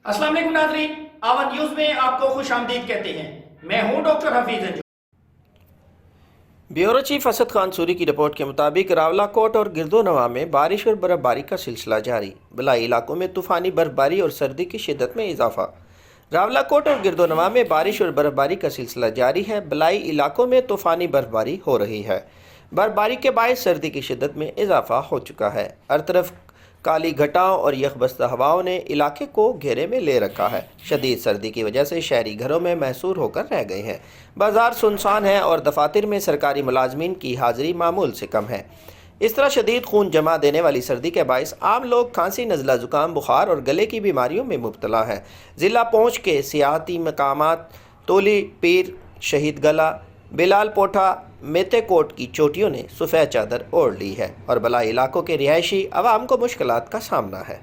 अस्सलाम वालेकुम नाज़रीन, आवन न्यूज़ में आपको खुश आमदीद कहते हैं। मैं हूं doctor Hafeez Anjum. Bureau chief Asad Khan Suri की रिपोर्ट के मुताबिक रावलाकोट और गिरदोनवा में बारिश और बर्फबारी का सिलसिला जारी। बलाई इलाकों में तूफ़ानी बर्फबारी और सर्दी की शिद्दत में इजाफा। रावलाकोट और गिरदोनवा में बारिश और बर्फबारी का सिलसिला जारी है। बलाई इलाकों में तूफ़ानी बर्फबारी हो रही है। बर्फबारी के बायस सर्दी की शिद्दत में इजाफा हो चुका है। हर तरफ काली घटाओं और यखबस्ता हवाओं ने इलाके को घेरे में ले रखा है। शदीद सर्दी की वजह से शहरी घरों में महसूर होकर रह गए हैं। बाजार सुनसान है और दफातर में सरकारी मुलाजमीन की हाजिरी मामूल से कम है। इस तरह शदीद खून जमा देने वाली सर्दी के बायस आम लोग खांसी, नज़ला, ज़ुकाम, बुखार और गले की बीमारियों में मुब्तला हैं। ज़िला पहुँच के सियाहती मकामात तोली पीर, शहीद गला, बिलाल पोठा, मेतेकोट की चोटियों ने सफ़ेद चादर ओढ़ ली है और बलाई इलाकों के रिहायशी अवाम को मुश्किलात का सामना है।